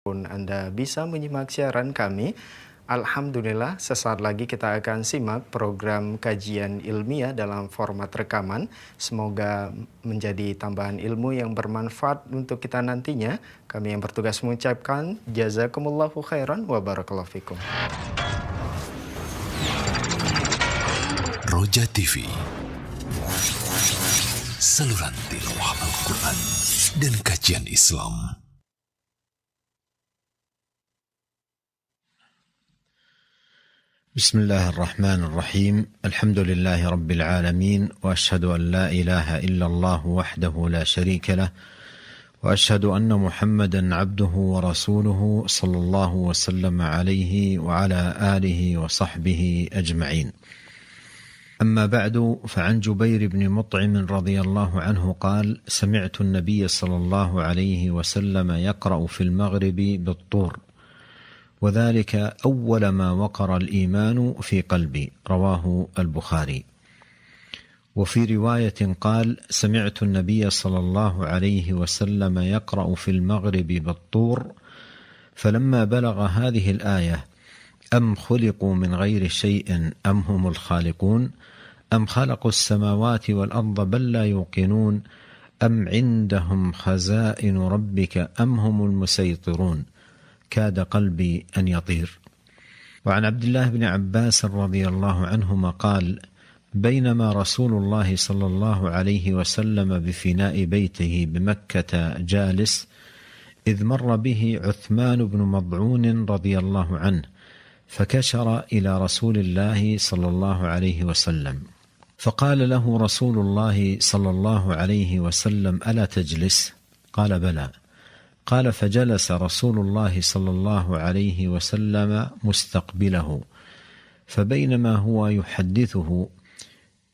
Pun Anda bisa menyimak siaran kami. Alhamdulillah, sesaat lagi kita akan simak program kajian ilmiah dalam format rekaman. Semoga menjadi tambahan ilmu yang bermanfaat untuk kita nantinya. Kami yang bertugas mengucapkan jazakumullahu khairan wa barakallahu fikum. Roja TV, saluran tilawah Al-Quran dan kajian Islam. بسم الله الرحمن الرحيم. الحمد لله رب العالمين، وأشهد أن لا إله إلا الله وحده لا شريك له، وأشهد أن محمدا عبده ورسوله صلى الله وسلم عليه وعلى آله وصحبه أجمعين. أما بعد، فعن جبير بن مطعم رضي الله عنه قال: سمعت النبي صلى الله عليه وسلم يقرأ في المغرب بالطور، وذلك أول ما وقر الإيمان في قلبي. رواه البخاري. وفي رواية قال: سمعت النبي صلى الله عليه وسلم يقرأ في المغرب بالطور، فلما بلغ هذه الآية: أم خلقوا من غير شيء أم هم الخالقون، أم خلقوا السماوات والأرض بل لا يوقنون، أم عندهم خزائن ربك أم هم المسيطرون، كاد قلبي أن يطير. وعن عبد الله بن عباس رضي الله عنهما قال: بينما رسول الله صلى الله عليه وسلم بفناء بيته بمكة جالس، إذ مر به عثمان بن مضعون رضي الله عنه، فكشر إلى رسول الله صلى الله عليه وسلم، فقال له رسول الله صلى الله عليه وسلم: ألا تجلس؟ قال: بلى. قال: فجلس رسول الله صلى الله عليه وسلم مستقبله، فبينما هو يحدثه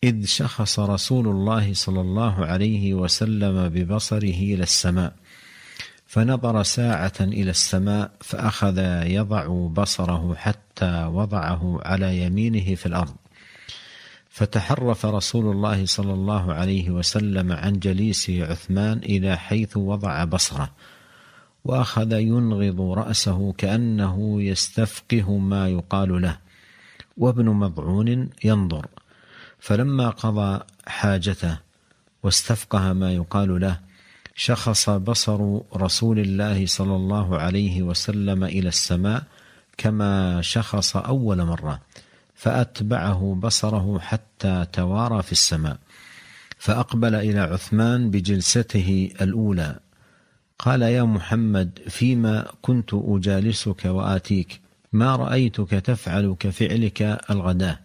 إذ شخص رسول الله صلى الله عليه وسلم ببصره إلى السماء، فنظر ساعة إلى السماء، فأخذ يضع بصره حتى وضعه على يمينه في الأرض، فتحرف رسول الله صلى الله عليه وسلم عن جليسه عثمان إلى حيث وضع بصره، وأخذ ينغض رأسه كأنه يستفقه ما يقال له، وابن مضعون ينظر، فلما قضى حاجته واستفقه ما يقال له، شخص بصر رسول الله صلى الله عليه وسلم إلى السماء كما شخص أول مرة، فأتبعه بصره حتى توارى في السماء، فأقبل إلى عثمان بجلسته الأولى، قال: يا محمد، فيما كنت أجالسك وآتيك، ما رأيتك تفعل كفعلك الغداة؟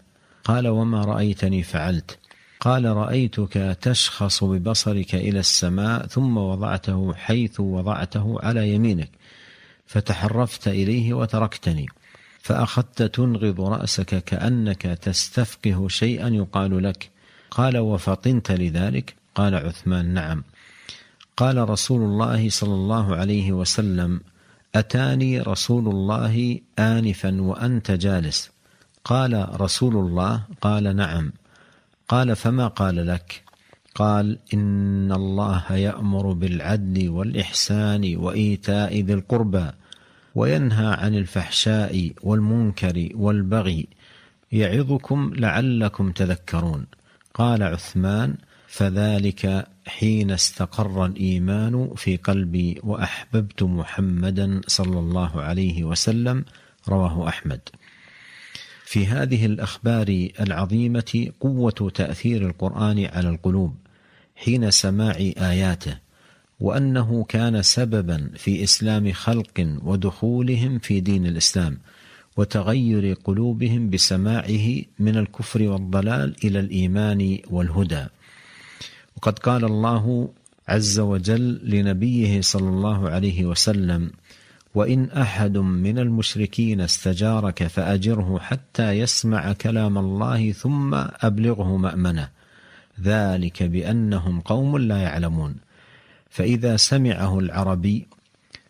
قال: وما رأيتني فعلت؟ قال: رأيتك تشخص ببصرك إلى السماء، ثم وضعته حيث وضعته على يمينك، فتحرفت إليه وتركتني، فأخذت تنغض رأسك كأنك تستفقه شيئا يقال لك. قال: وفطنت لذلك؟ قال عثمان: نعم. قال رسول الله صلى الله عليه وسلم: أتاني رسول الله آنفا وأنت جالس. قال: رسول الله؟ قال: نعم. قال: فما قال لك؟ قال: إن الله يأمر بالعدل والإحسان وإيتاء ذي القربى، وينهى عن الفحشاء والمنكر والبغي، يعظكم لعلكم تذكرون. قال عثمان: فذلك حين استقر الإيمان في قلبي وأحببت محمدا صلى الله عليه وسلم. رواه أحمد. في هذه الأخبار العظيمة قوة تأثير القرآن على القلوب حين سماع آياته، وأنه كان سببا في إسلام خلق ودخولهم في دين الإسلام، وتغير قلوبهم بسماعه من الكفر والضلال إلى الإيمان والهدى. وقد قال الله عز وجل لنبيه صلى الله عليه وسلم: وإن أحد من المشركين استجارك فأجره حتى يسمع كلام الله ثم أبلغه مأمنه، ذلك بأنهم قوم لا يعلمون. فإذا سمعه العربي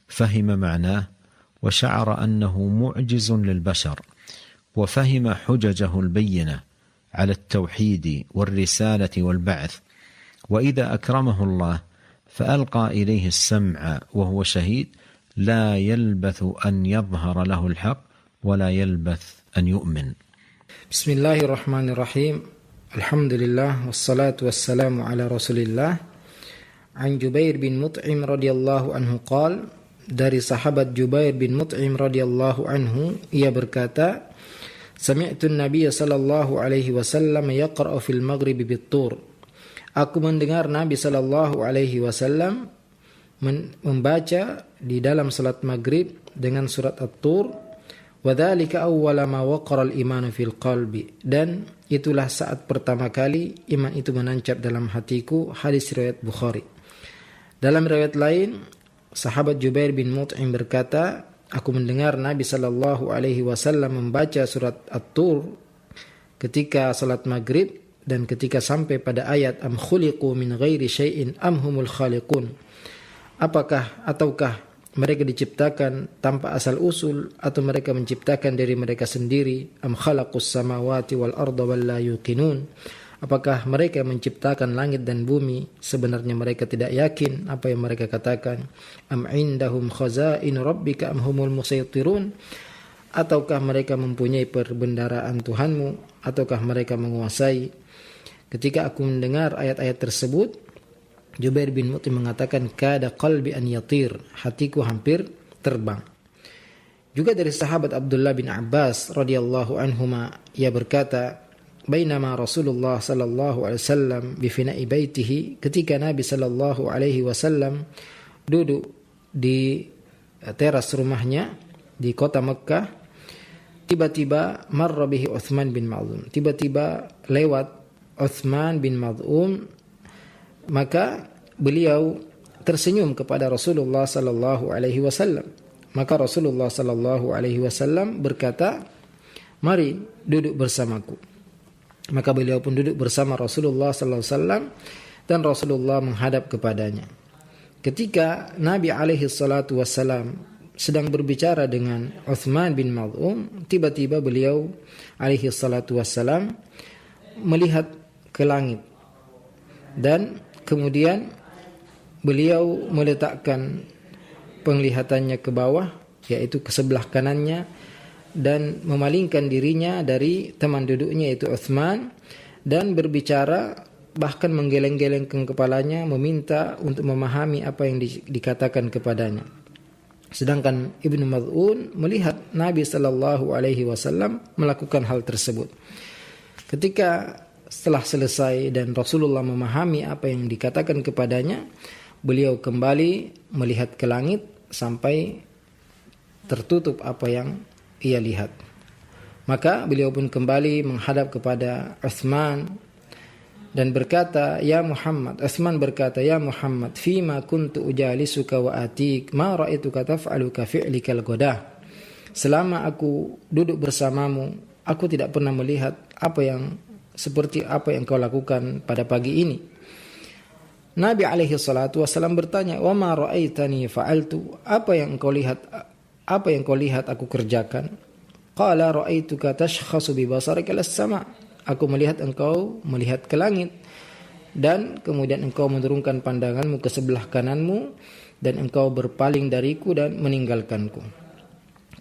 فهم معناه، وشعر أنه معجز للبشر، وفهم حججه البينة على التوحيد والرسالة والبعث. وإذا أكرمه الله فألقى إليه السمع وهو شهيد، لا يلبث أن يظهر له الحق ولا يلبث أن يؤمن. بسم الله الرحمن الرحيم. الحمد لله والصلاة والسلام على رسول الله. An Jubair bin Mut'im radhiyallahu anhu qala, dari sahabat Jubair bin Mut'im radhiyallahu anhu, ia berkata, sami'tu an-nabiy sallallahu alaihi wasallam yaqra'u fil maghrib bit-tur. Aku mendengar Nabi sallallahu alaihi wasallam membaca di dalam salat maghrib dengan surat At-Tur. Wa dzalika awwala ma waqara al-iman fil qalbi, dan itulah saat pertama kali iman itu menancap dalam hatiku. Hadis riwayat Bukhari. Dalam riwayat lain, sahabat Jubair bin Mut'im berkata, aku mendengar Nabi sallallahu alaihi wasallam membaca surat At-Tur ketika salat maghrib, dan ketika sampai pada ayat am khuliqu min ghairi syai'in am humul khaliqun, ataukah mereka diciptakan tanpa asal usul, atau mereka menciptakan dari mereka sendiri, am khalaqus samawati wal arda wal la yuqinun, apakah mereka menciptakan langit dan bumi, sebenarnya mereka tidak yakin apa yang mereka katakan, am indahum khazain rabbika am humul musaytirun, ataukah mereka mempunyai perbendaharaan Tuhanmu, ataukah mereka menguasai. Ketika aku mendengar ayat-ayat tersebut, Jubair bin Mut'im mengatakan, kada qalbi an yatir, hatiku hampir terbang. Juga dari sahabat Abdullah bin Abbas radhiyallahu anhuma, ia berkata, bainama Rasulullah sallallahu alaihi wasallam bi fina'i baitihi, ketika Nabi sallallahu alaihi wasallam duduk di teras rumahnya di kota Mekkah, tiba-tiba marra bihi Utsman bin Maz'un, tiba-tiba lewat Utsman bin Maz'un, maka beliau tersenyum kepada Rasulullah sallallahu alaihi wasallam. Maka Rasulullah sallallahu alaihi wasallam berkata, mari duduk bersamaku. Maka beliau pun duduk bersama Rasulullah sallallahu alaihi wasallam, dan Rasulullah menghadap kepadanya. Ketika Nabi alaihi salatu wasallam sedang berbicara dengan Utsman bin Maz'un, tiba-tiba beliau alaihi salatu wasallam melihat ke langit, dan kemudian beliau meletakkan penglihatannya ke bawah, yaitu ke sebelah kanannya, dan memalingkan dirinya dari teman duduknya yaitu Utsman, dan berbicara, bahkan menggeleng-gelengkan kepalanya, meminta untuk memahami apa yang dikatakan kepadanya. Sedangkan Ibnu Maz'un melihat Nabi sallallahu alaihi wasallam melakukan hal tersebut. Ketika setelah selesai dan Rasulullah memahami apa yang dikatakan kepadanya, beliau kembali melihat ke langit sampai tertutup apa yang ia lihat. Maka beliau pun kembali menghadap kepada Utsman dan berkata, ya Muhammad. Utsman berkata, ya Muhammad, fima kuntu ujalisuka wa atik ma ra'aituka taf'alu ka fi'likal ghadah. Selama aku duduk bersamamu, aku tidak pernah melihat seperti apa yang kau lakukan pada pagi ini. Nabi alaihi salatu wasallam bertanya, wa ma ra'aitani fa'altu, apa yang kau lihat aku kerjakan? Qala ra'aituka tashkhasu bi basarika lis-sama, aku melihat engkau melihat ke langit, dan kemudian engkau menurunkan pandanganmu ke sebelah kananmu, dan engkau berpaling dariku dan meninggalkanku.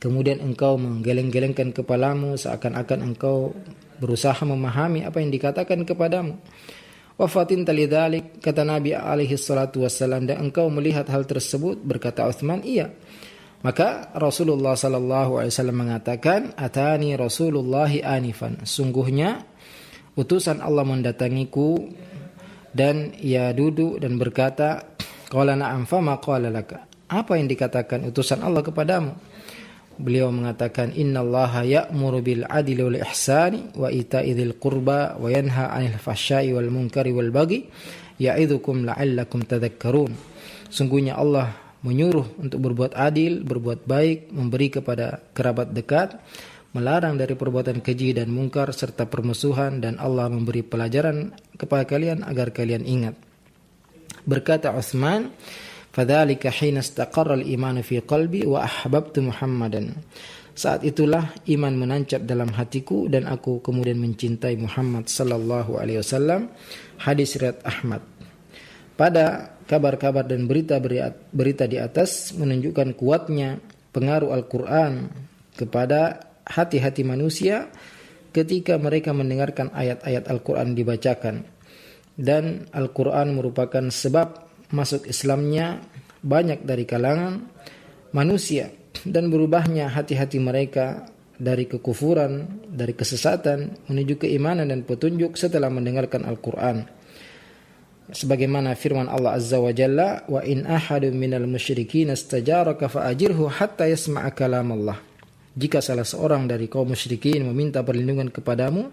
Kemudian engkau menggeleng-gelengkan kepalamu seakan-akan engkau berusaha memahami apa yang dikatakan kepadamu. Wafatin talidhalik, kata Nabi alaihi salatu wassalam, dan engkau melihat hal tersebut? Berkata Utsman, iya. Maka Rasulullah sallallahu alaihi wasallam mengatakan, atani Rasulullahi anifan, sungguhnya utusan Allah mendatangiku, dan ia duduk dan berkata, qala na'am fama qala laka, apa yang dikatakan utusan Allah kepadamu? Beliau mengatakan, innallaha ya'muru bil adli wal ihsani wa ita'i dzil qurba wa yanha 'anil fahsya'i wal munkari wal baghi ya'idzukum la'allakum tadhakkarun. Sungguhnya Allah menyuruh untuk berbuat adil, berbuat baik, memberi kepada kerabat dekat, melarang dari perbuatan keji dan mungkar serta permusuhan, dan Allah memberi pelajaran kepada kalian agar kalian ingat. Berkata Utsman, fadzalika hina istaqarra al-iman fi qalbi wa ahbabtu Muhammadan. Saat itulah iman menancap dalam hatiku dan aku kemudian mencintai Muhammad sallallahu alaihi wasallam. Hadis riwayat Ahmad. Pada kabar-kabar dan berita di atas menunjukkan kuatnya pengaruh Al-Quran kepada hati-hati manusia ketika mereka mendengarkan ayat-ayat Al-Quran dibacakan. Dan Al-Quran merupakan sebab masuk Islamnya banyak dari kalangan manusia dan berubahnya hati-hati mereka dari kekufuran, dari kesesatan menuju keimanan dan petunjuk setelah mendengarkan Al-Quran. Sebagaimana firman Allah Azza wa Jalla, wa in ahadun minal musyrikin istajaraka fa'ajirhu hatta yasma'a kalam Allah. Jika salah seorang dari kaum musyrikin meminta perlindungan kepadamu,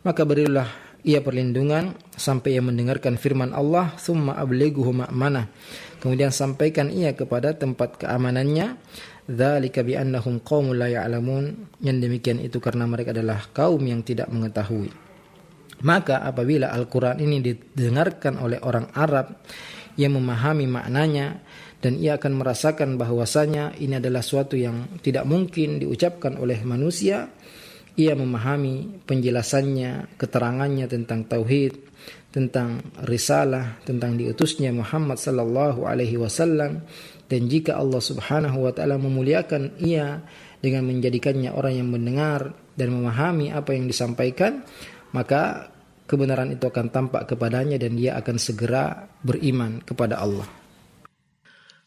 maka berilah ia perlindungan sampai ia mendengarkan firman Allah, thumma ablighuhu ma'manah. Kemudian sampaikan ia kepada tempat keamanannya. Dzalika bi annahum qaumun la ya'lamun. Yang demikian itu karena mereka adalah kaum yang tidak mengetahui. Maka apabila Al-Quran ini didengarkan oleh orang Arab yang memahami maknanya, dan ia akan merasakan bahwasanya ini adalah suatu yang tidak mungkin diucapkan oleh manusia, ia memahami penjelasannya, keterangannya tentang tauhid, tentang risalah, tentang diutusnya Muhammad sallallahu alaihi wasallam. Dan jika Allah Subhanahu wa taala memuliakan ia dengan menjadikannya orang yang mendengar dan memahami apa yang disampaikan, maka kebenaran itu akan tampak kepadanya dan dia akan segera beriman kepada Allah.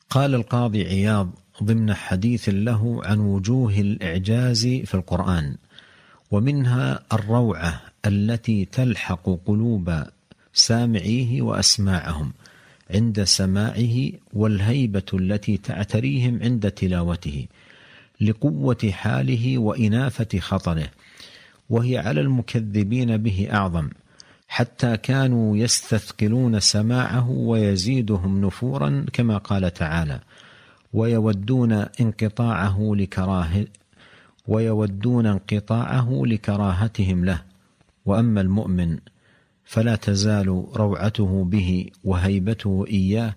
قال القاضي عياض ضمن حديث له عن وجوه الإعجاز في القرآن، ومنها الروعة التي تلحق قلوب سامعيه وأسماعهم عند سماعه، والهيبة التي تعتريهم عند تلاوته لقوة حاله وإنافة خطره، وهي على المكذبين به أعظم، حتى كانوا يستثقلون سماعه ويزيدهم نفورا كما قال تعالى: ويودون انقطاعه لكراهتهم له. وأما المؤمن فلا تزال روعته به وهيبته إياه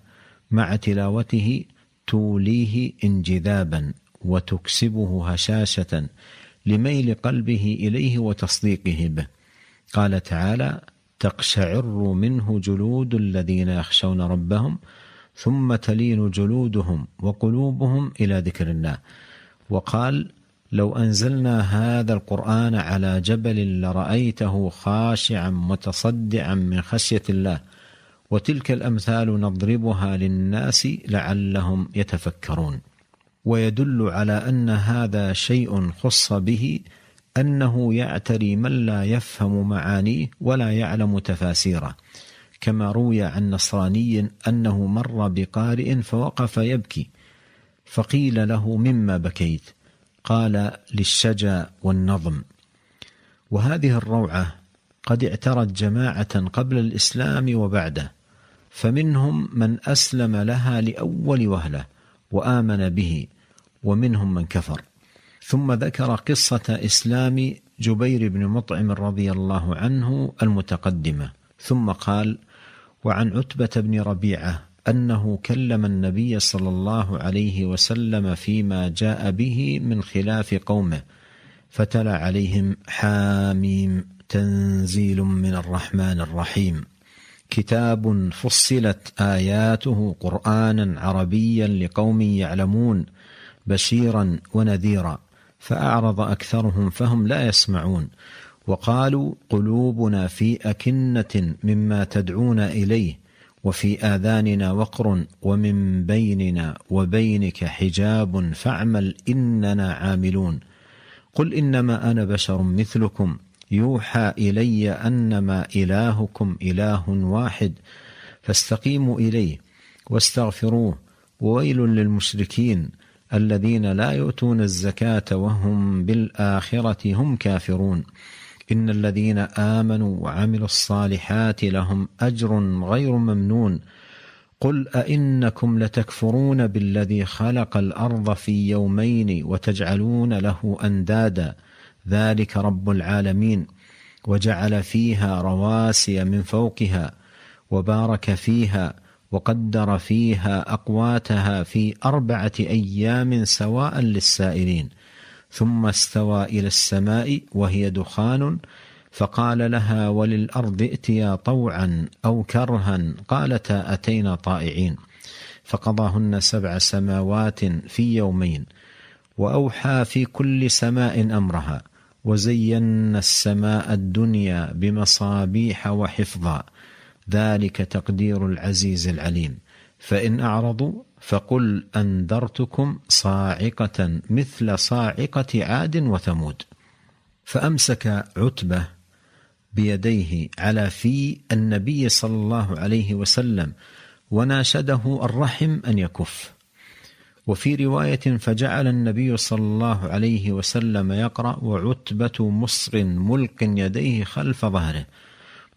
مع تلاوته توليه انجذابا وتكسبه هشاشة لميل قلبه إليه وتصديقه به. قال تعالى: تقشعر منه جلود الذين يخشون ربهم ثم تلين جلودهم وقلوبهم إلى ذكر الله. وقال: لو أنزلنا هذا القرآن على جبل لرأيته خاشعا متصدعا من خشية الله. وتلك الأمثال نضربها للناس لعلهم يتفكرون. ويدل على أن هذا شيء خص به أنه يعتري من لا يفهم معانيه ولا يعلم تفاسيره، كما روي عن نصراني أنه مر بقارئ فوقف يبكي، فقيل له: مما بكيت؟ قال: للشجا والنظم. وهذه الروعة قد اعترت جماعة قبل الإسلام وبعده، فمنهم من أسلم لها لأول وهلة وآمن به، ومنهم من كفر. ثم ذكر قصة إسلام جبير بن مطعم رضي الله عنه المتقدمة، ثم قال: وعن عتبة بن ربيعة أنه كلم النبي صلى الله عليه وسلم فيما جاء به من خلاف قومه، فتلا عليهم: حاميم تنزيل من الرحمن الرحيم، كتاب فصلت آياته قرآنا عربيا لقوم يعلمون، بشيرا ونذيرا. فأعرض أكثرهم فهم لا يسمعون، وقالوا: قلوبنا في أكنة مما تدعون إليه، وفي آذاننا وقر، ومن بيننا وبينك حجاب فاعمل إننا عاملون. قل إنما أنا بشر مثلكم يوحى إلي أنما إلهكم إله واحد، فاستقيموا إليه واستغفروه، وويل للمشركين الذين لا يؤتون الزكاة وهم بالآخرة هم كافرون. إن الذين آمنوا وعملوا الصالحات لهم أجر غير ممنون. قل أئنكم لتكفرون بالذي خلق الأرض في يومين وتجعلون له أندادا، ذلك رب العالمين. وجعل فيها رواسي من فوقها وبارك فيها وقدر فيها أقواتها في 4 أيام سواء للسائلين، ثم استوى إلى السماء وهي دخان فقال لها وللأرض ائتيا طوعا أو كرها قالتا أتينا طائعين فقضاهن 7 سماوات في يومين وأوحى في كل سماء أمرها وزينا السماء الدنيا بمصابيح وحفظا ذلك تقدير العزيز العليم فإن أعرضوا فقل أنذرتكم صاعقة مثل صاعقة عاد وثمود. فأمسك عتبة بيديه على في النبي صلى الله عليه وسلم وناشده الرحم أن يكف. وفي رواية فجعل النبي صلى الله عليه وسلم يقرأ وعتبة مصر ملق يديه خلف ظهره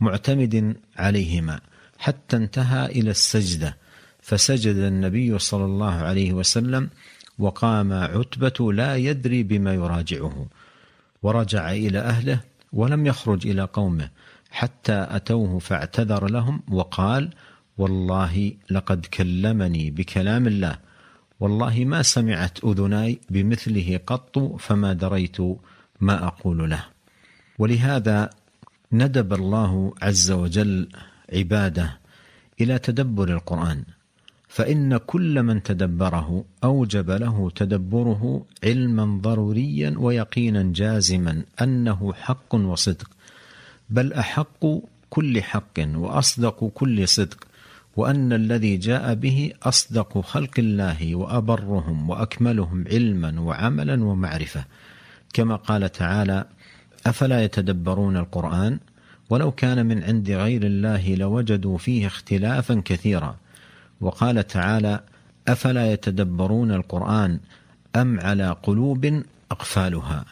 معتمد عليهما حتى انتهى إلى السجدة فسجد النبي صلى الله عليه وسلم وقام عتبة لا يدري بما يراجعه ورجع إلى أهله ولم يخرج إلى قومه حتى أتوه فاعتذر لهم وقال والله لقد كلمني بكلام الله والله ما سمعت أذناي بمثله قط فما دريت ما أقول له. ولهذا ندب الله عز وجل عباده إلى تدبر القرآن فإن كل من تدبره أوجب له تدبره علما ضروريا ويقينا جازما أنه حق وصدق بل أحق كل حق وأصدق كل صدق وأن الذي جاء به أصدق خلق الله وأبرهم وأكملهم علما وعملا ومعرفة كما قال تعالى أفلا يتدبرون القرآن ولو كان من عند غير الله لوجدوا فيه اختلافا كثيرا وقال تعالى أفلا يتدبرون القرآن أم على قلوب أقفالها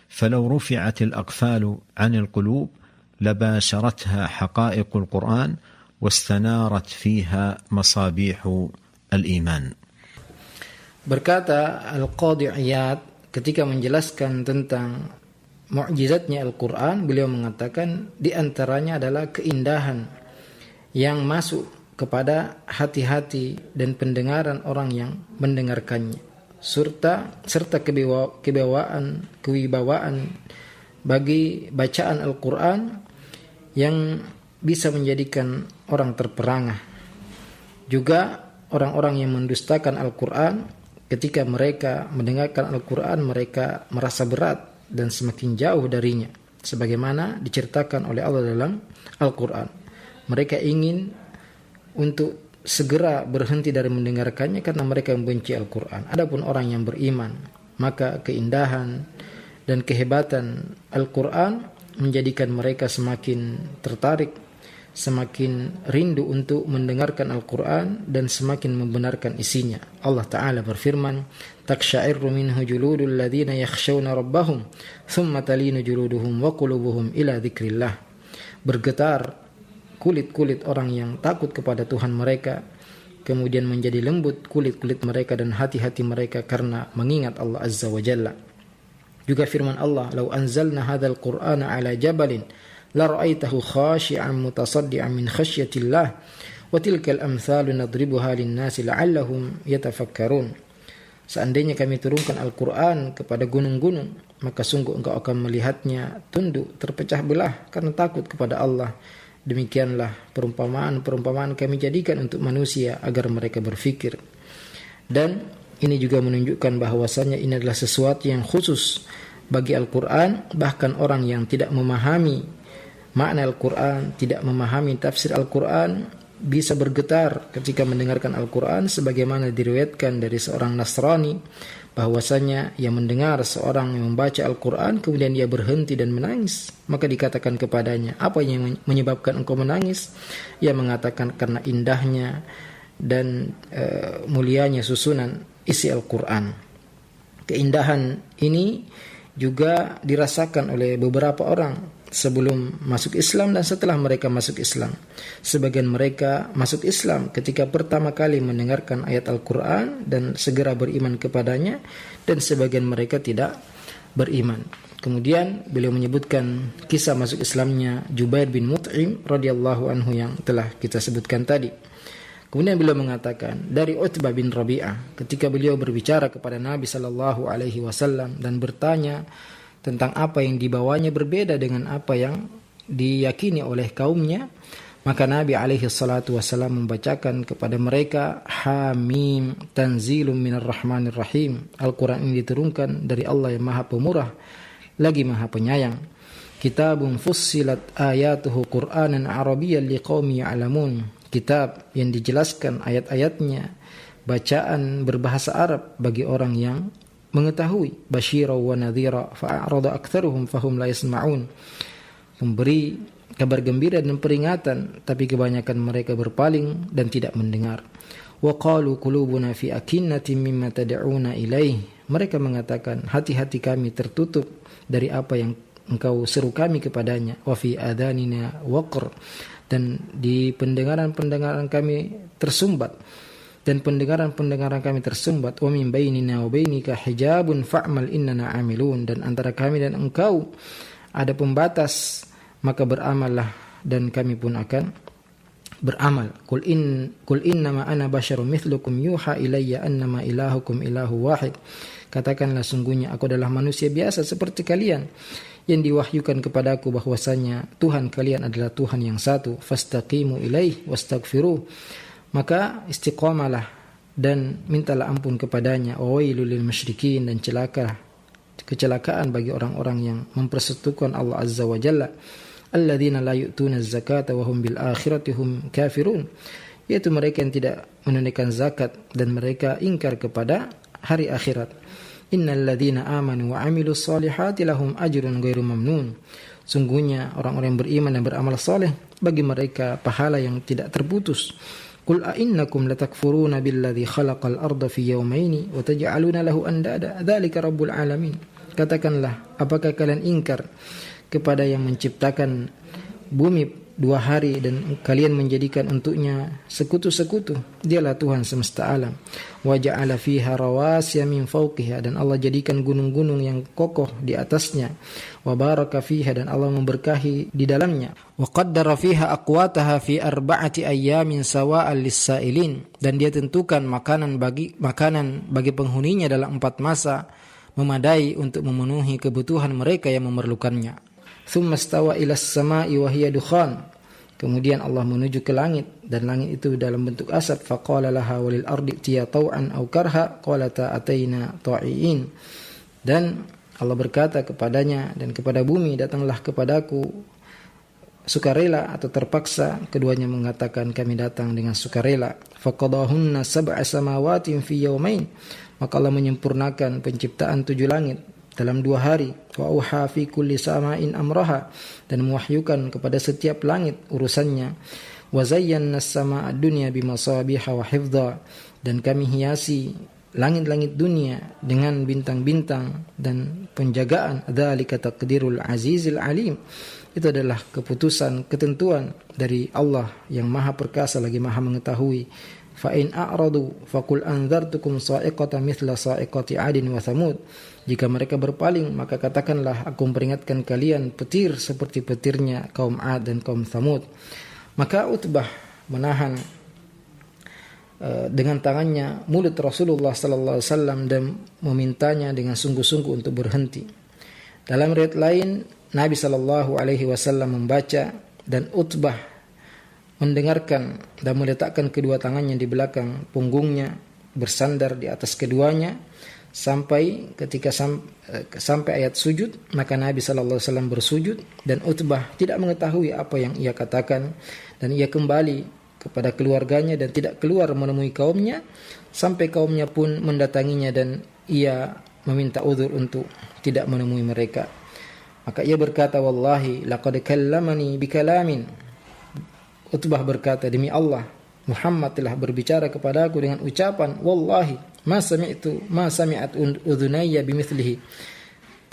فلو رفعت الأقفال عن القلوب لباشرتها حقائق القرآن واستنارت فيها مصابيح الإيمان. Berkata Al-Qadhi Iyad ketika menjelaskan tentang mukjizatnya Al-Quran, beliau mengatakan di antaranya adalah keindahan yang masuk kepada hati-hati dan pendengaran orang yang mendengarkannya, serta kewibawaan bagi bacaan Al-Quran yang bisa menjadikan orang terperangah. Juga orang-orang yang mendustakan Al-Quran, ketika mereka mendengarkan Al-Quran mereka merasa berat dan semakin jauh darinya, sebagaimana diceritakan oleh Allah dalam Al-Quran. Mereka ingin untuk segera berhenti dari mendengarkannya karena mereka membenci Al-Quran. Adapun orang yang beriman, maka keindahan dan kehebatan Al-Quran menjadikan mereka semakin tertarik, semakin rindu untuk mendengarkan Al-Quran dan semakin membenarkan isinya. Allah Ta'ala berfirman, "Taksya'irru minhu juludul ladzina yakhshawna rabbahum, thumma talinu juluduhum wa qulubuhum ila dzikrillah." Bergetar kulit-kulit orang yang takut kepada Tuhan mereka, kemudian menjadi lembut kulit-kulit mereka dan hati-hati mereka karena mengingat Allah Azza wa Jalla. Juga firman Allah, "Lau anzalna hadzal Qur'ana 'ala jabalin la ra'aitahu khashi'an mutasaddian min khasyatillah wa tilkal amthalu nadribuha lin-nasi la'allahum yatafakkarun." Seandainya kami turunkan Al-Quran kepada gunung-gunung, maka sungguh engkau akan melihatnya tunduk, terpecah belah karena takut kepada Allah. Demikianlah perumpamaan-perumpamaan kami jadikan untuk manusia agar mereka berfikir. Dan ini juga menunjukkan bahwasannya ini adalah sesuatu yang khusus bagi Al-Quran. Bahkan orang yang tidak memahami makna Al-Quran, tidak memahami tafsir Al-Quran, bisa bergetar ketika mendengarkan Al-Quran, sebagaimana diriwayatkan dari seorang Nasrani bahwasanya ia mendengar seorang yang membaca Al-Quran kemudian ia berhenti dan menangis. Maka dikatakan kepadanya, "Apa yang menyebabkan engkau menangis?" Ia mengatakan, "Karena indahnya dan mulianya susunan isi Al-Quran." Keindahan ini juga dirasakan oleh beberapa orang sebelum masuk Islam dan setelah mereka masuk Islam. Sebagian mereka masuk Islam ketika pertama kali mendengarkan ayat Al-Quran dan segera beriman kepadanya, dan sebagian mereka tidak beriman. Kemudian beliau menyebutkan kisah masuk Islamnya Jubair bin Mut'im radhiyallahu anhu yang telah kita sebutkan tadi. Kemudian beliau mengatakan dari Utbah bin Rabi'ah ketika beliau berbicara kepada Nabi sallallahu alaihi wasallam dan bertanya tentang apa yang dibawanya berbeda dengan apa yang diyakini oleh kaumnya, maka Nabi alaihi salatu wasallam membacakan kepada mereka, Hamim tanzilum minar rahmanir rahim. Al-Quran ini diturunkan dari Allah yang maha pemurah lagi maha penyayang. Kitabun fussilat ayatuhu Qur'anan Arabiyyan liqaumi ya'lamun. Kitab yang dijelaskan ayat-ayatnya bacaan berbahasa Arab bagi orang yang mengetahui. Basyira wa nadhira fa'arada aktsaruhum fahum la yasma'un. Memberi kabar gembira dan peringatan, tapi kebanyakan mereka berpaling dan tidak mendengar. Wa qalu qulubuna fi akinnatin mimma tad'una ilaih. Mereka mengatakan hati-hati kami tertutup dari apa yang engkau seru kami kepadanya. Wa fi adanina waqr. Dan di pendengaran-pendengaran kami tersumbat. Dan pendengaran-pendengaran kami tersumbat. Wa min bainina wa bainika hijabun fa'mal innana amilun. Dan antara kami dan engkau ada pembatas, maka beramallah dan kami pun akan beramal. Qul innama ana basyarum mithlukum yuha ilayya annama ilahukum ilahu wahid. Katakanlah, sungguhnya aku adalah manusia biasa seperti kalian, yang diwahyukan kepadaku bahwasanya Tuhan kalian adalah Tuhan yang satu. Fastaqimu ilaih wastaghfiruh. Maka istiqamalah dan mintalah ampun kepadanya. Wa wailul lil musyrikin. Dan kecelakaan bagi orang-orang yang mempersekutukan Allah Azza wa Jalla. Alladzina la yu'tuna zakata wa hum bil akhirati hum kafirun. Yaitu mereka yang tidak menunaikan zakat dan mereka ingkar kepada hari akhirat. Innal ladzina amanu wa 'amilus solihati lahum ajrun ghairu mamnun. Sungguhnya orang-orang yang beriman dan beramal saleh, bagi mereka pahala yang tidak terputus. Qul a innakum latakfuruna billadzi khalaqal arda fi yawmaini wa taj'aluna lahu andada dzalika rabbul alamin. Katakanlah, apakah kalian ingkar kepada yang menciptakan bumi 2 hari dan kalian menjadikan untuknya sekutu-sekutu? Dialah Tuhan semesta alam. Wa ja'ala fiha rawasiya min fawqiha. Dan Allah jadikan gunung-gunung yang kokoh di atasnya. Wa baraka fiha. Dan Allah memberkahi di dalamnya. Wa qaddara fiha aqwataha fi 4 ayyamin sawa'an lis-sa'ilin. Dan dia tentukan makanan bagi penghuninya dalam 4 masa, memadai untuk memenuhi kebutuhan mereka yang memerlukannya. Thumma stawa ila as-sama'i wa hiya dukhan. Kemudian Allah menuju ke langit, dan langit itu dalam bentuk asap. Faqala laha walil ardi tiya taw'an aw karha qalata ataina ta'iin. Dan Allah berkata kepadanya dan kepada bumi, datanglah kepadaku sukarela atau terpaksa. Keduanya mengatakan, kami datang dengan sukarela. Faqadahunna sab'a samawatin fi yawmain. Maka Allah menyempurnakan penciptaan 7 langit dalam 2 hari. Wa auha fi kulli sama'in amraha. Dan mewahyukan kepada setiap langit urusannya. Wa zayyana as-samaa'a ad-dunya bimasabiha wa hifdha. Dan kami hiasi langit-langit dunia dengan bintang-bintang dan penjagaan. Dzalika taqdirul azizil alim. Itu adalah keputusan, ketentuan dari Allah yang maha perkasa lagi maha mengetahui. Fa in a'radu faqul anzartukum sa'iqatan mithla sa'iqati 'adin wa thamud. Jika mereka berpaling, maka katakanlah, aku memperingatkan kalian petir seperti petirnya kaum 'Ad dan kaum Thamud. Maka Utbah menahan dengan tangannya mulut Rasulullah sallallahu alaihi wasallam dan memintanya dengan sungguh-sungguh untuk berhenti. Dalam riwayat lain, Nabi sallallahu alaihi wasallam membaca dan Utbah mendengarkan dan meletakkan kedua tangannya di belakang punggungnya, bersandar di atas keduanya sampai ketika sampai ayat sujud. Maka Nabi sallallahu alaihi wasallam bersujud dan Utbah tidak mengetahui apa yang ia katakan, dan ia kembali kepada keluarganya dan tidak keluar menemui kaumnya sampai kaumnya pun mendatanginya dan ia meminta uzur untuk tidak menemui mereka. Maka ia berkata, wallahi laqad kallamani bikalamin. Utbah berkata, demi Allah, Muhammad telah berbicara kepadaku dengan ucapan, wallahi ma sami'at udhunayya bimithlihi.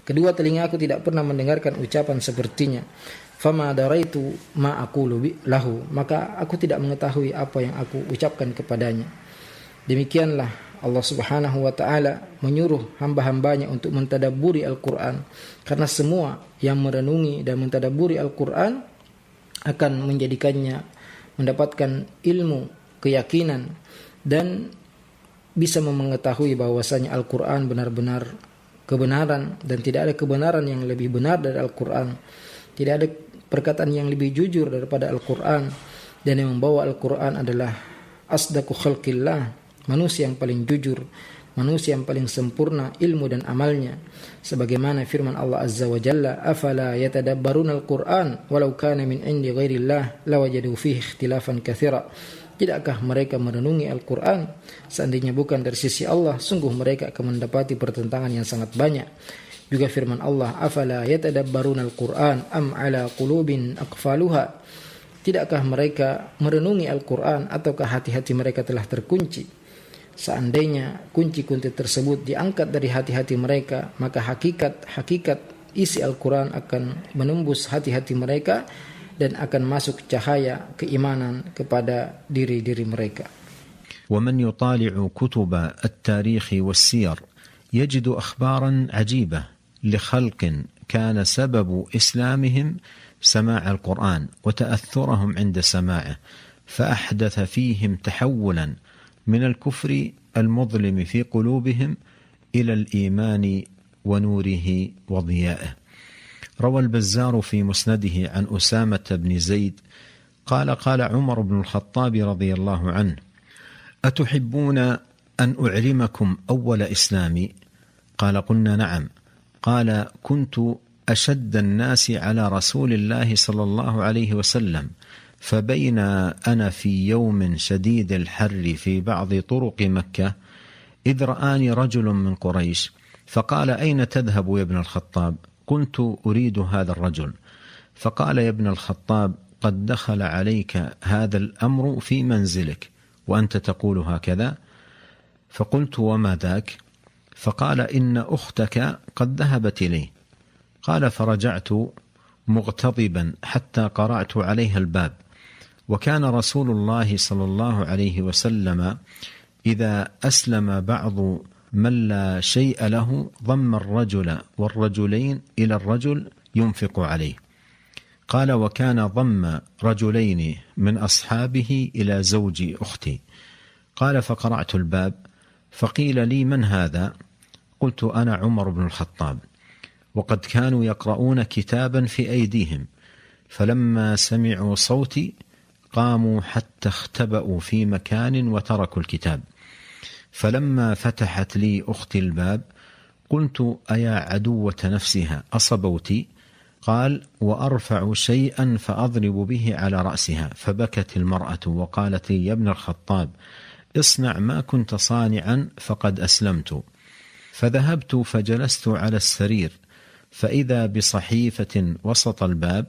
Kedua telingaku tidak pernah mendengarkan ucapan sepertinya. Fama daraitu ma aqulu lahu. Maka aku tidak mengetahui apa yang aku ucapkan kepadanya. Demikianlah Allah Subhanahu wa taala menyuruh hamba-hambanya untuk mentadabburi Al-Qur'an, karena semua yang merenungi dan mentadabburi Al-Qur'an akan menjadikannya mendapatkan ilmu, keyakinan, dan bisa mengetahui bahwasanya Al-Quran benar-benar kebenaran dan tidak ada kebenaran yang lebih benar dari Al-Quran. Tidak ada perkataan yang lebih jujur daripada Al-Quran, dan yang membawa Al-Quran adalah asdaqu khalqillah, manusia yang paling jujur, manusia yang paling sempurna ilmu dan amalnya. Sebagaimana firman Allah Azza wa Jalla, afala yatadabbaruna al-Qur'an walau kana min indi ghairillah lawajadu fihi ikhtilafan katsira. Tidakkah mereka merenungi Al-Quran? Seandainya bukan dari sisi Allah, sungguh mereka akan mendapati pertentangan yang sangat banyak. Juga firman Allah, afala yatadabbaruna al-Qur'an am ala qulubin aqfaluha. Tidakkah mereka merenungi Al-Quran ataukah hati-hati mereka telah terkunci? Seandainya kunci-kunci tersebut diangkat dari hati-hati mereka, maka hakikat isi Al-Quran akan menembus hati-hati mereka dan akan masuk cahaya keimanan kepada diri-diri mereka. ومن يطالع كتب التاريخ والسير يجد أخبارا عجيبة لخلق كان سبب إسلامهم سماع القرآن وتأثرهم عند سماعه، فأحدث فيهم تحولا من الكفر المظلم في قلوبهم إلى الإيمان ونوره وضيائه. روى البزار في مسنده عن أسامة بن زيد قال عمر بن الخطاب رضي الله عنه: أتحبون أن أعلمكم أول إسلامي؟ قال قلنا نعم. قال كنت أشد الناس على رسول الله صلى الله عليه وسلم، فبين أنا في يوم شديد الحر في بعض طرق مكة إذ رآني رجل من قريش فقال: أين تذهب يا ابن الخطاب؟ قلت: أريد هذا الرجل. فقال: يا ابن الخطاب، قد دخل عليك هذا الأمر في منزلك وأنت تقول هكذا. فقلت: وما ذاك؟ فقال: إن أختك قد ذهبت إليه. قال: فرجعت مغتضبا حتى قرأت عليها الباب. وكان رسول الله صلى الله عليه وسلم إذا أسلم بعض من لا شيء له ضم الرجل والرجلين إلى الرجل ينفق عليه. قال: وكان ضم رجلين من أصحابه إلى زوج أختي. قال: فقرأت الباب فقيل لي: من هذا؟ قلت: أنا عمر بن الخطاب. وقد كانوا يقرؤون كتابا في أيديهم، فلما سمعوا صوتي قاموا حتى اختبأوا في مكان وتركوا الكتاب. فلما فتحت لي أختي الباب قلت: أيا عدوة نفسها أصبوتي؟ قال: وأرفع شيئا فأضرب به على رأسها. فبكت المرأة وقالت لي: يا ابن الخطاب، اصنع ما كنت صانعا فقد أسلمت. فذهبت فجلست على السرير فإذا بصحيفة وسط الباب،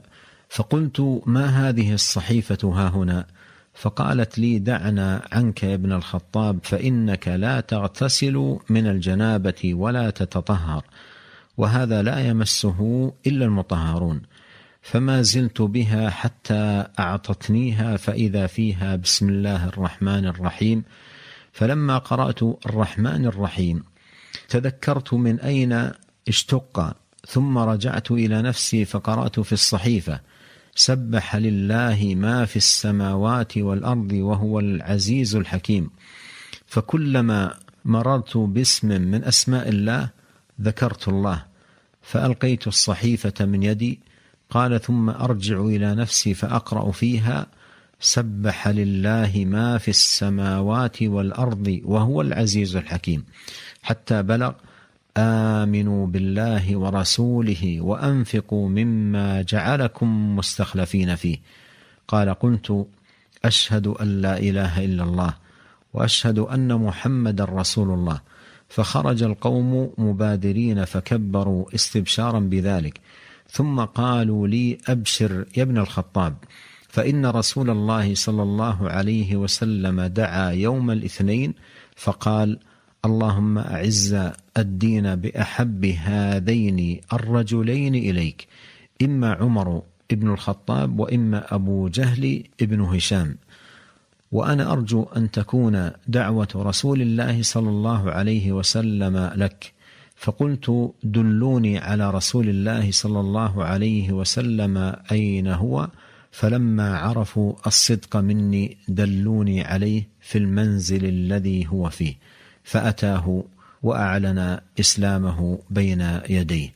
فقلت: ما هذه الصحيفة ها هنا؟ فقالت لي: دعنا عنك يا ابن الخطاب، فإنك لا تغتسل من الجنابة ولا تتطهر، وهذا لا يمسه إلا المطهرون. فما زلت بها حتى أعطتنيها فإذا فيها بسم الله الرحمن الرحيم. فلما قرأت الرحمن الرحيم تذكرت من أين اشتق، ثم رجعت إلى نفسي فقرأت في الصحيفة: سبح لله ما في السماوات والأرض وهو العزيز الحكيم. فكلما مررت باسم من أسماء الله ذكرت الله، فألقيت الصحيفة من يدي. قال: ثم أرجع إلى نفسي فأقرأ فيها: سبح لله ما في السماوات والأرض وهو العزيز الحكيم، حتى بلغ: آمنوا بالله ورسوله وأنفقوا مما جعلكم مستخلفين فيه. قال: قلت: أشهد أن لا إله إلا الله وأشهد أن محمد رسول الله. فخرج القوم مبادرين فكبروا استبشارا بذلك، ثم قالوا لي: أبشر يا ابن الخطاب، فإن رسول الله صلى الله عليه وسلم دعا يوم الاثنين فقال: اللهم أعز الدين بأحب هذين الرجلين إليك، إما عمر ابن الخطاب وإما أبو جهل ابن هشام، وأنا أرجو أن تكون دعوة رسول الله صلى الله عليه وسلم لك. فقلت: دلوني على رسول الله صلى الله عليه وسلم أين هو؟ فلما عرفوا الصدق مني دلوني عليه في المنزل الذي هو فيه، فأتاه وأعلن إسلامه بين يديه.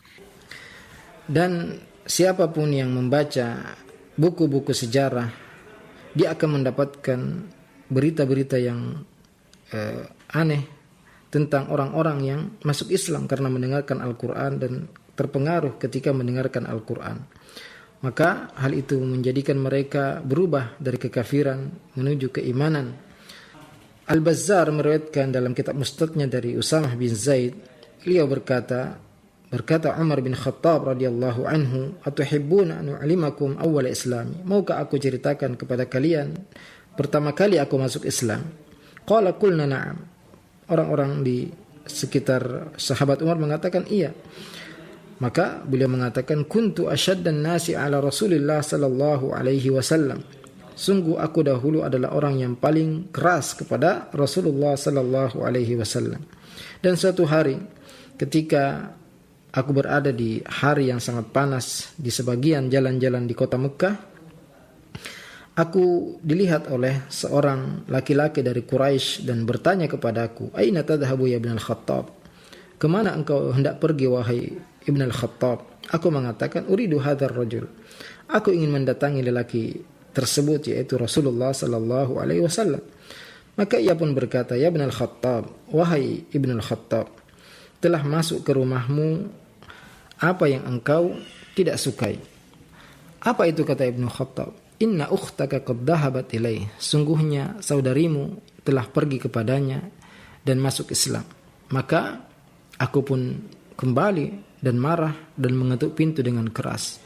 Dan siapapun yang membaca buku-buku sejarah, dia akan mendapatkan berita-berita yang aneh tentang orang-orang yang masuk Islam karena mendengarkan Al-Quran dan terpengaruh ketika mendengarkan Al-Quran. Maka hal itu menjadikan mereka berubah dari kekafiran menuju keimanan. Al-Bazzar meriwayatkan dalam kitab Mustadnya dari Usamah bin Zaid, beliau berkata Umar bin Khattab radhiyallahu anhu, "Atuhibbuna an u'allimakum awwal islami?" Maukah aku ceritakan kepada kalian pertama kali aku masuk Islam? Qala qulna na'am. Orang-orang di sekitar sahabat Umar mengatakan iya. Maka beliau mengatakan, "Kuntu asyaddan nasi ala Rasulillah sallallahu alaihi wasallam." Sungguh aku dahulu adalah orang yang paling keras kepada Rasulullah sallallahu alaihi wasallam. Dan suatu hari ketika aku berada di hari yang sangat panas di sebagian jalan-jalan di kota Mekah, aku dilihat oleh seorang laki-laki dari Quraisy dan bertanya kepadaku, "Aina tadhhabu ya Ibn al-Khattab?" Kemana engkau hendak pergi wahai Ibn al-Khattab? Aku mengatakan, "Uridu hadzal rajul." Aku ingin mendatangi lelaki tersebut, yaitu Rasulullah sallallahu alaihi wasallam. Maka ia pun berkata, "Ya Ibn al-Khattab, wahai Ibn al-Khattab, telah masuk ke rumahmu apa yang engkau tidak sukai." Apa itu, kata Ibn al-Khattab? "Inna ukhtaka qad dhahabat ilaih." Sungguhnya saudarimu telah pergi kepadanya dan masuk Islam. Maka aku pun kembali dan marah dan mengetuk pintu dengan keras.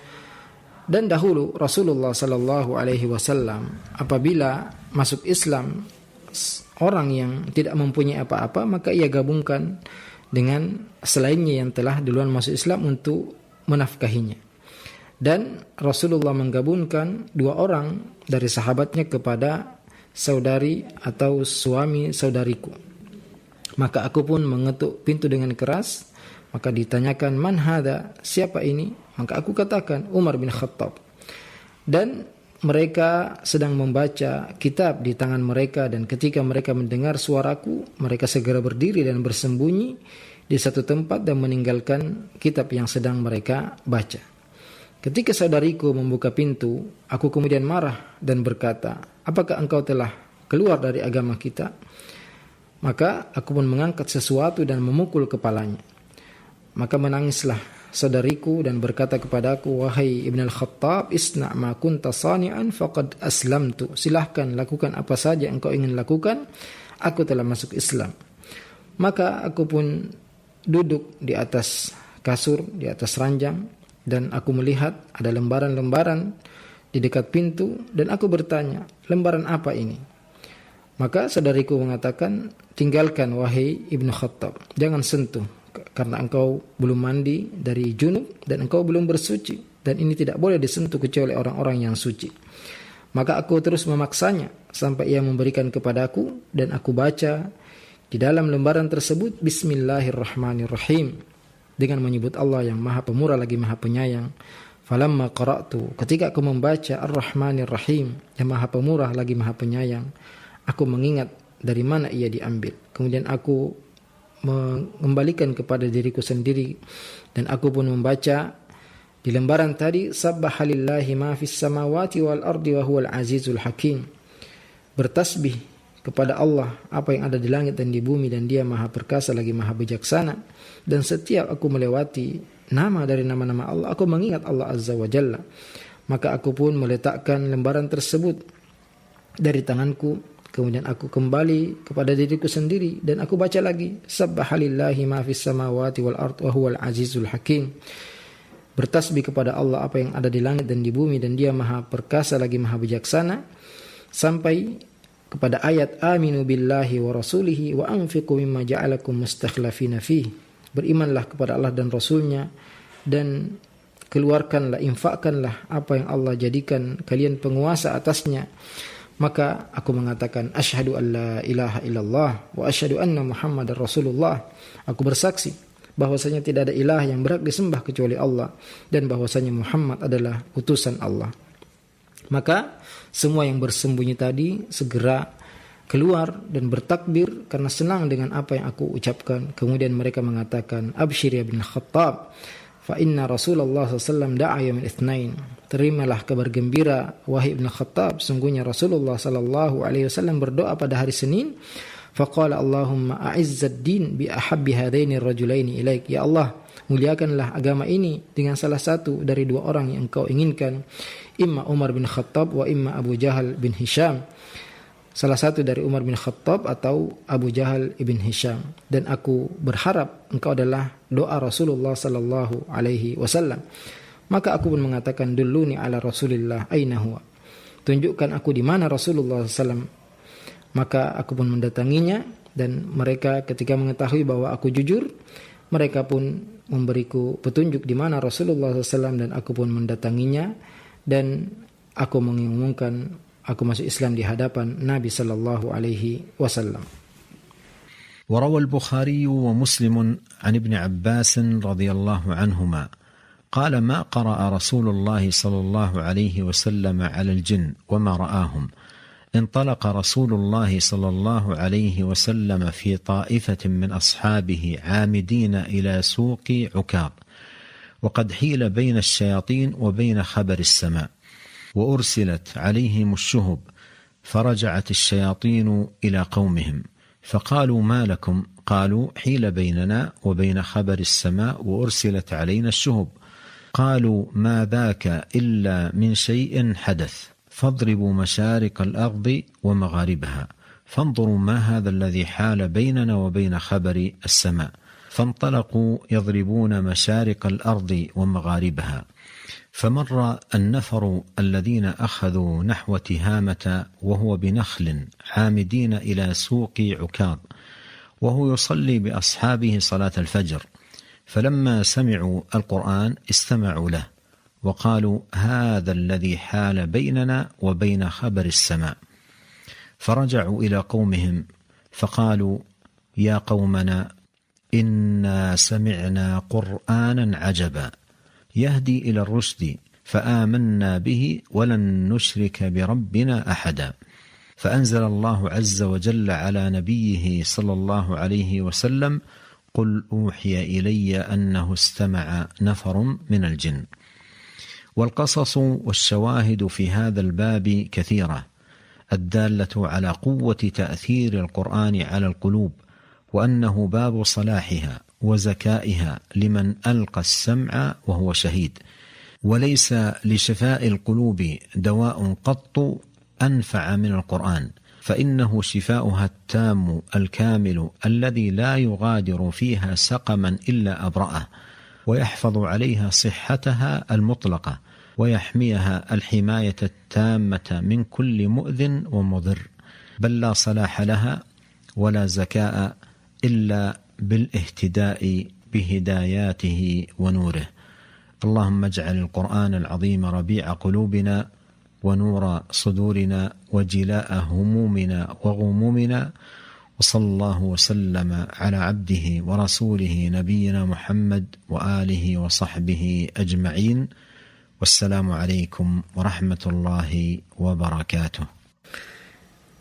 Dan dahulu Rasulullah sallallahu alaihi wasallam apabila masuk Islam orang yang tidak mempunyai apa-apa, maka ia gabungkan dengan selainnya yang telah duluan masuk Islam untuk menafkahinya. Dan Rasulullah menggabungkan 2 orang dari sahabatnya kepada saudari atau suami saudariku. Maka aku pun mengetuk pintu dengan keras. Maka ditanyakan, "Man hadha?" Siapa ini? Maka aku katakan, "Umar bin Khattab." Dan mereka sedang membaca kitab di tangan mereka, dan ketika mereka mendengar suaraku, mereka segera berdiri dan bersembunyi di satu tempat dan meninggalkan kitab yang sedang mereka baca. Ketika saudariku membuka pintu, aku kemudian marah dan berkata, "Apakah engkau telah keluar dari agama kita?" Maka aku pun mengangkat sesuatu dan memukul kepalanya. Maka menangislah saudariku dan berkata kepadaku, "Wahai Ibn al-Khattab, isna' ma kunta sani'an faqad aslamtu." Silahkan lakukan apa saja engkau ingin lakukan, aku telah masuk Islam. Maka aku pun duduk di atas kasur, di atas ranjang, dan aku melihat ada lembaran-lembaran di dekat pintu, dan aku bertanya, "Lembaran apa ini?" Maka saudariku mengatakan, "Tinggalkan wahai Ibn Khattab, jangan sentuh, karena engkau belum mandi dari junub dan engkau belum bersuci, dan ini tidak boleh disentuh kecuali orang-orang yang suci." Maka aku terus memaksanya sampai ia memberikan kepadaku, dan aku baca di dalam lembaran tersebut, "Bismillahirrahmanirrahim," dengan menyebut Allah yang Maha Pemurah lagi Maha Penyayang. Falamma qara'tu, ketika aku membaca Ar-Rahmanir-Rahim, yang Maha Pemurah lagi Maha Penyayang, aku mengingat dari mana ia diambil. Kemudian aku mengembalikan kepada diriku sendiri, dan aku pun membaca di lembaran tadi, "Sabbahalillahi ma fis samawati wal ardi wa huwal azizul hakim." Bertasbih kepada Allah apa yang ada di langit dan di bumi, dan Dia Maha Perkasa lagi Maha Bijaksana. Dan setiap aku melewati nama dari nama-nama Allah, aku mengingat Allah Azza wa Jalla. Maka aku pun meletakkan lembaran tersebut dari tanganku. Kemudian aku kembali kepada diriku sendiri dan aku baca lagi, "Sabbahalillahi ma fis samawati wal ard wa huwal azizul hakim." Bertasbih kepada Allah apa yang ada di langit dan di bumi, dan Dia Maha Perkasa lagi Maha Bijaksana, sampai kepada ayat, "Aminu billahi wa rasulihi wa anfiqu mimma ja'alakum mustakhlafina fihi." Berimanlah kepada Allah dan Rasulnya, dan keluarkanlah, infakkanlah apa yang Allah jadikan kalian penguasa atasnya. Maka aku mengatakan, "Asyhadu an la ilaha illallah wa asyhadu anna Muhammadar Rasulullah." Aku bersaksi bahwasanya tidak ada ilah yang berhak disembah kecuali Allah, dan bahwasanya Muhammad adalah utusan Allah. Maka semua yang bersembunyi tadi segera keluar dan bertakbir karena senang dengan apa yang aku ucapkan. Kemudian mereka mengatakan, Abshir ya bin Khattab, fa inna Rasulullah SAW da'a yaumil itsnain. Terimalah kabar gembira wahai Ibn Khattab, sungguhnya Rasulullah SAW berdoa pada hari Senin. Faqala Allahumma a'izzad din bi ahabbi hadaini rajulaini ilaik. Ya Allah, muliakanlah agama ini dengan salah satu dari dua orang yang engkau inginkan, imma Umar bin Khattab wa imma Abu Jahal bin Hisham. Salah satu dari Umar bin Khattab atau Abu Jahal ibn Hisham. Dan aku berharap engkau adalah doa Rasulullah sallallahu alaihi wasallam. Maka aku pun mengatakan, dulluni ala Rasulillah aina huwa. Tunjukkan aku di mana Rasulullah SAW. Maka aku pun mendatanginya, dan mereka ketika mengetahui bahwa aku jujur, mereka pun memberiku petunjuk di mana Rasulullah SAW, dan aku pun mendatanginya, dan aku mengumumkan aku masuk Islam di hadapan Nabi sallallahu alaihi wasallam. وروى البخاري ومسلم عن ابن عباس رضي الله عنهما قال ما قرأ رسول الله صلى الله عليه وسلم على الجن وما رآهم. انطلق رسول الله صلى الله عليه وسلم في طائفة من أصحابه عامدين إلى سوق عكاظ، وقد حيل بين الشياطين وبين خبر السماء، وأرسلت عليهم الشهب، فرجعت الشياطين إلى قومهم فقالوا ما لكم؟ قالوا حيل بيننا وبين خبر السماء وأرسلت علينا الشهب. قالوا ما ذاك إلا من شيء حدث، فاضربوا مشارق الأرض ومغاربها، فانظروا ما هذا الذي حال بيننا وبين خبر السماء. فانطلقوا يضربون مشارق الأرض ومغاربها، فمر النفر الذين أخذوا نحو تهامة وهو بنخل عامدين إلى سوق عكاظ، وهو يصلي بأصحابه صلاة الفجر، فلما سمعوا القرآن استمعوا له وقالوا هذا الذي حال بيننا وبين خبر السماء. فرجعوا إلى قومهم فقالوا يا قومنا إنا سمعنا قرآنا عجبا يهدي إلى الرشد فآمنا به ولن نشرك بربنا أحدا. فأنزل الله عز وجل على نبيه صلى الله عليه وسلم قل أوحي إلي أنه استمع نفر من الجن. والقصص والشواهد في هذا الباب كثيرة الدالة على قوة تأثير القرآن على القلوب، وأنه باب صلاحها وزكائها لمن ألقى السمع وهو شهيد. وليس لشفاء القلوب دواء قط أنفع من القرآن، فإنه شفاؤها التام الكامل الذي لا يغادر فيها سقما إلا أبرأه، ويحفظ عليها صحتها المطلقة، ويحميها الحماية التامة من كل مؤذ ومضر، بل لا صلاح لها ولا زكاء إلا بالاهتداء بهداياته ونوره. اللهم اجعل القرآن العظيم ربيع قلوبنا ونور صدورنا وجلاء همومنا وغمومنا، وصلى الله وسلم على عبده ورسوله نبينا محمد وآله وصحبه أجمعين، والسلام عليكم ورحمة الله وبركاته.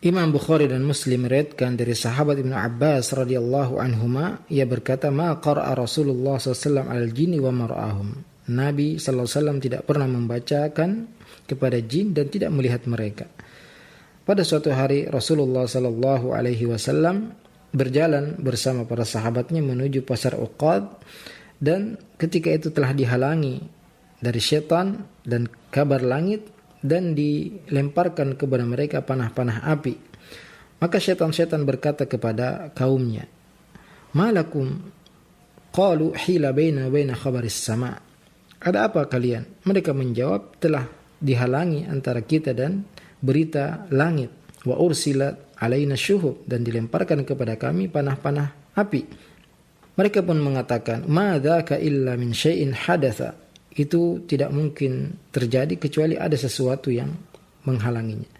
Imam Bukhari dan Muslim meriwayatkan dari sahabat Ibnu Abbas radhiyallahu anhuma, ia berkata, ma qara'a Rasulullah SAW al-jinni wa mar'ahum. Nabi SAW tidak pernah membacakan kepada jin dan tidak melihat mereka. Pada suatu hari Rasulullah SAW berjalan bersama para sahabatnya menuju pasar Uqad, dan ketika itu telah dihalangi dari syaitan dan kabar langit, dan dilemparkan kepada mereka panah-panah api. Maka syaitan-syaitan berkata kepada kaumnya, malakum? Qalu hila baina khabaris sama. Ada apa kalian? Mereka menjawab, telah dihalangi antara kita dan berita langit. Wa ursilat alaina syuhub, dan dilemparkan kepada kami panah-panah api. Mereka pun mengatakan, ma dzaka illa min syai'in hadatsa. Itu tidak mungkin terjadi kecuali ada sesuatu yang menghalanginya.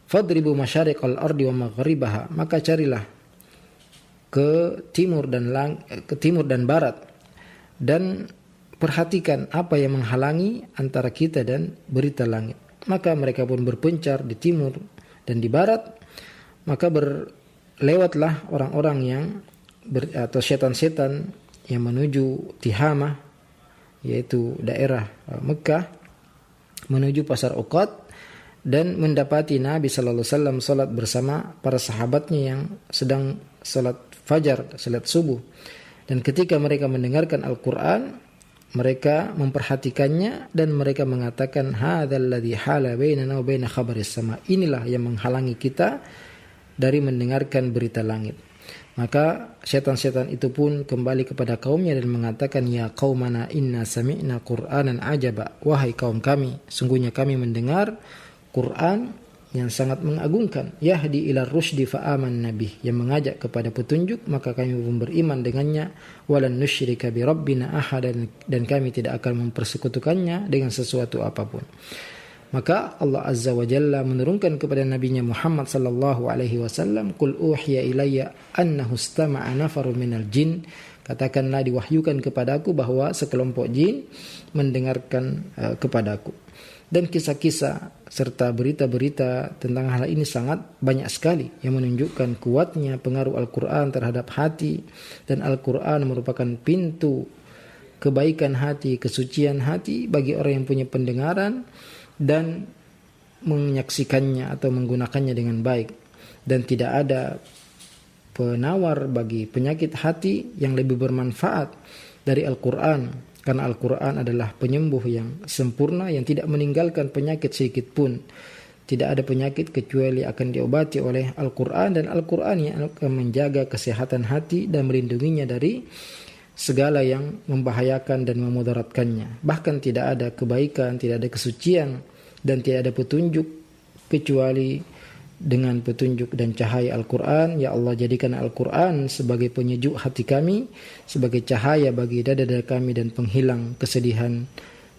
Fadribu masyariqal ardi wa maghribaha, maka carilah ke timur dan barat, dan perhatikan apa yang menghalangi antara kita dan berita langit. Maka mereka pun berpencar di timur dan di barat. maka berlewatlah orang-orang yang atau setan-setan yang menuju Tihamah, yaitu daerah Mekah, menuju pasar Uqad, dan mendapati Nabi sallallahu alaihi wasallam salat bersama para sahabatnya yang sedang salat fajar, salat subuh. Dan ketika mereka mendengarkan Al-Qur'an, mereka memperhatikannya dan mereka mengatakan, hadzal ladzi hala bainana wa baina khabaris sama. Inilah yang menghalangi kita dari mendengarkan berita langit. Maka setan-setan itu pun kembali kepada kaumnya dan mengatakan, ya qaumana inna sami'na qur'anan ajaba. Wahai kaum kami, sungguhnya kami mendengar Quran yang sangat mengagungkan. Yahdi ila rusdi fa'aman nabi, yang mengajak kepada petunjuk, maka kami pun beriman dengannya. Walan nusyrika bi rabbina ahadan, dan kami tidak akan mempersekutukannya dengan sesuatu apapun. Maka Allah Azza wa Jalla menurunkan kepada nabinya Muhammad sallallahu alaihi wasallam, qul uhiya ilayya annahu istama'a nafarun minal jin. Katakanlah, diwahyukan kepadaku bahwa sekelompok jin mendengarkan kepadaku. Dan kisah-kisah serta berita-berita tentang hal ini sangat banyak sekali yang menunjukkan kuatnya pengaruh Al-Quran terhadap hati. Dan Al-Quran merupakan pintu kebaikan hati, kesucian hati bagi orang yang punya pendengaran dan menyaksikannya atau menggunakannya dengan baik. Dan tidak ada penawar bagi penyakit hati yang lebih bermanfaat dari Al-Quran. Karena Al-Quran adalah penyembuh yang sempurna, yang tidak meninggalkan penyakit sedikit pun. Tidak ada penyakit kecuali akan diobati oleh Al-Quran, dan Al-Quran yang akan menjaga kesehatan hati dan melindunginya dari segala yang membahayakan dan memudaratkannya. Bahkan tidak ada kebaikan, tidak ada kesucian, dan tidak ada petunjuk kecuali dengan petunjuk dan cahaya Al-Quran. Ya Allah, jadikan Al-Quran sebagai penyejuk hati kami, sebagai cahaya bagi dada-dada kami dan penghilang kesedihan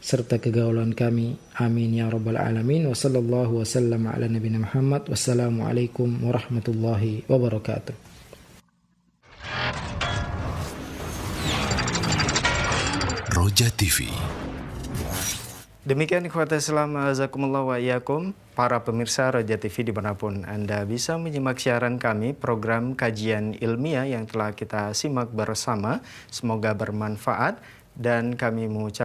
serta kegaulan kami. Amin ya rabbal alamin. Wa sallallahu wa sallam ala nabiyina Muhammad. Wassalamualaikum warahmatullahi wabarakatuh. Roja TV. Demikian ikhwata Islam, azakumullah wa iyyakum, para pemirsa Roja TV dimanapun Anda bisa menyimak siaran kami, program kajian ilmiah yang telah kita simak bersama. Semoga bermanfaat dan kami mengucapkan